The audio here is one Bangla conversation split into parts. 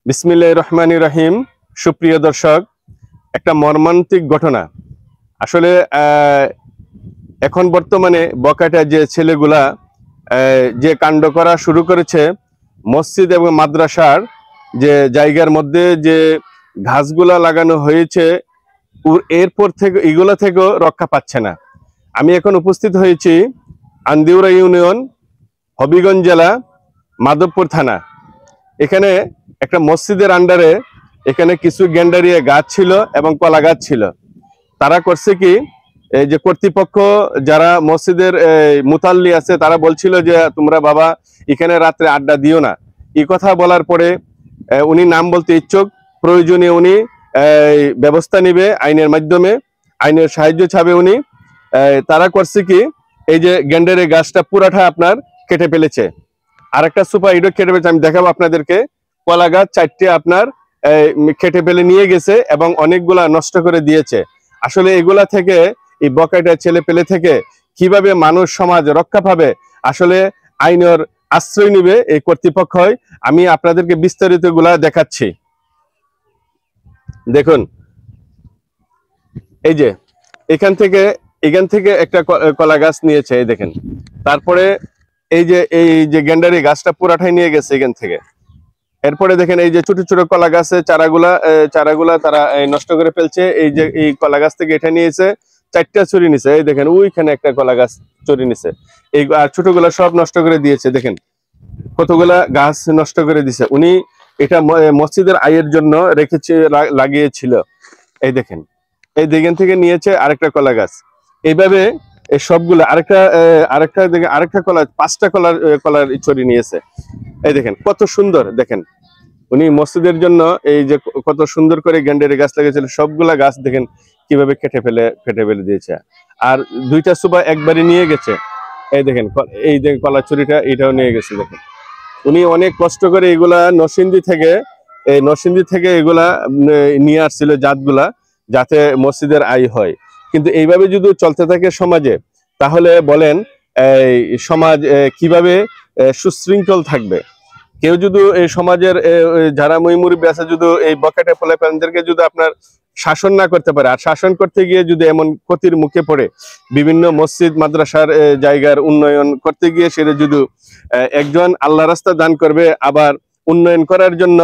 বিসমিল্লাহির রহমানির রহিম। সুপ্রিয় দর্শক, একটা মর্মান্তিক ঘটনা। আসলে এখন বর্তমানে বকাটা যে ছেলেগুলা যে কাণ্ড করা শুরু করেছে, মসজিদ এবং মাদ্রাসার যে জায়গার মধ্যে যে ঘাসগুলা লাগানো হয়েছে, এরপর থেকে এগুলা থেকেও রক্ষা পাচ্ছে না। আমি এখন উপস্থিত হয়েছি আন্দিউরা ইউনিয়ন, হবিগঞ্জ জেলা, মাধবপুর থানা। এখানে একটা মসজিদের আন্ডারে এখানে কিছু গেন্ডারিয়া গাছ ছিল এবং কলা গাছ ছিল। তারা করছে কি, এই যে কর্তৃপক্ষ যারা মসজিদের মুতাল্লি আছে তারা বলছিল যে তোমরা বাবা এখানে রাত্রে আড্ডা দিও না। এই কথা বলার পরে উনি নাম বলতে ইচ্ছুক, প্রয়োজনে উনি ব্যবস্থা নিবে আইনের মাধ্যমে, আইনের সাহায্য চাবে উনি। তারা করছে কি, এই যে গেন্ডারের গাছটা পুরাটা আপনার কেটে ফেলেছে। আরেকটা সুপার ইডো কেটে ফেলেছে, আমি দেখাবো আপনাদেরকে। কলা গাছ 4টে আপনার কেটে ফেলে নিয়ে গেছে এবং অনেকগুলা নষ্ট করে দিয়েছে। আসলে এগুলা থেকে, এই বকাইটা ছেলে পেলে থেকে কিভাবে মানুষ সমাজ রক্ষা পাবে, আসলে আইনের আশ্রয় নিবে এই কর্তৃপক্ষই। আমি আপনাদেরকে বিস্তারিত গুলা দেখাচ্ছি। দেখুন, এই যে এখান থেকে একটা কলা গাছ নিয়েছে, এই দেখেন। তারপরে এই যে গেন্ডারি গাছটা পুরাটাই নিয়ে গেছে এখান থেকে। এরপরে দেখেন এই যে ছোট ছোট কলা গাছের চারাগুলা তারা নষ্ট করে ফেলছে। এই যে এই কলা গাছ থেকে এটা নিয়েছে, 4টা চুরি নিছে। এই দেখেন ওইখানে একটা কলা গাছ চুরি নিছে, এই আর ছোটগুলা সব নষ্ট করে দিয়েছে। দেখেন কতগুলা গাছ নষ্ট করে দিছে। উনি এটা মসজিদের আয়ের জন্য রেখেছে, লাগিয়েছিল। এই দেখেন, এই দিকেন থেকে নিয়েছে আরেকটা কলা গাছ। এইভাবে এই সবগুলা আরেকটা কলা, 5টা কলার চুরি নিয়েছে। এই দেখেন কত সুন্দর। দেখেন উনি মসজিদের জন্য এই যে কত সুন্দর করে গেন্ডারি গাছ লাগিয়েছিল, সবগুলা গাছ দেখেন কিভাবে কেটে ফেলে দিয়েছে। আর 2টা সুবা একবারই নিয়ে গেছে। এই দেখেন এই যে কলা চুরিটা, এটাও নিয়ে গেছে। দেখেন উনি অনেক কষ্ট করে এগুলা নরসিংদী থেকে এগুলা নিয়ে আসছিল জাতগুলা, যাতে মসজিদের আয় হয়। কিন্তু এইভাবে যদি চলতে থাকে সমাজে, তাহলে বলেন এই সমাজ কিভাবে সুশৃঙ্খল থাকবে? কেউ যদি এই সমাজের যারা মুরব্বি আছে, যদি এই বকেটে পোলাপানদেরকে যদি আপনার শাসন না করতে পারে, আর শাসন করতে গিয়ে যদি এমন ক্ষতির মুখে পড়ে, বিভিন্ন মসজিদ মাদ্রাসার জায়গার উন্নয়ন করতে গিয়ে সেটা যদি একজন আল্লাহ রাস্তা দান করবে, আবার উন্নয়ন করার জন্য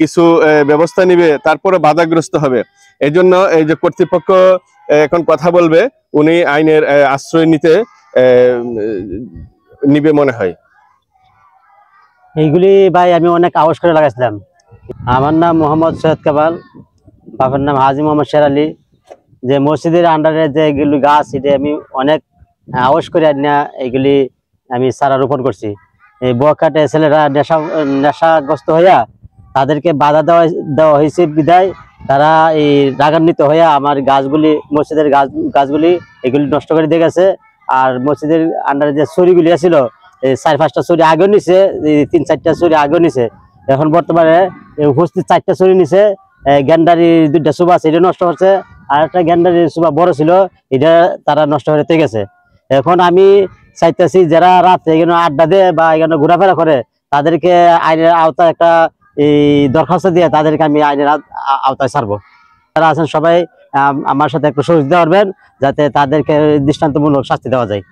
কিছু ব্যবস্থা নিবে, তারপরে বাধাগ্রস্ত হবে। এই জন্য এই যে কর্তৃপক্ষ এখন কথা বলবে, উনি আইনের আশ্রয় নিবে মনে হয়। এইগুলি ভাই আমি অনেক আওয়াজ করে লাগাইছিলাম। আমার নাম মোহাম্মদ সৈয়দ কামাল, বাবার নাম হাজি মোহাম্মদ শের আলী। যে মসজিদের আন্ডারে যে এগুলি গাছ, এটা আমি অনেক আওয়াজ করে এইগুলি আমি চারা রোপণ করছি। এই বকাটে ছেলেরা নেশাগ্রস্ত হইয়া তাদেরকে বাধা দেওয়া হয়েছে বিদায় তারা এই রাগান্বিত হইয়া আমার গাছগুলি, মসজিদের গাছগুলি এগুলি নষ্ট করে দিয়ে গেছে। আর মসজিদের আন্ডারে যে চুরিগুলি আছিল, এই 4-5টা চুরি আগেও নিছে, 3-4টা চুরি আগেও নিছে। এখন বর্তমানে উপস্থিত 4টা চুরি নিছে। গেন্ডারি 2টা সুবা আছে, এটা নষ্ট হচ্ছে। আর একটা গেন্ডারি সুবা বড় ছিল, এটা তারা নষ্ট হয়ে গেছে। এখন আমি চাইতেছি যারা রাত্রে এখানে আড্ডা দেয় বা এখানে ঘোরাফেরা করে, তাদেরকে আইনের আওতায় একটা এই দরখাস্ত দিয়ে তাদেরকে আমি আইনের আওতায় ছাড়বো। যারা আছেন সবাই আমার সাথে একটু সহযোগিতা করবেন, যাতে তাদেরকে দৃষ্টান্তমূলক শাস্তি দেওয়া যায়।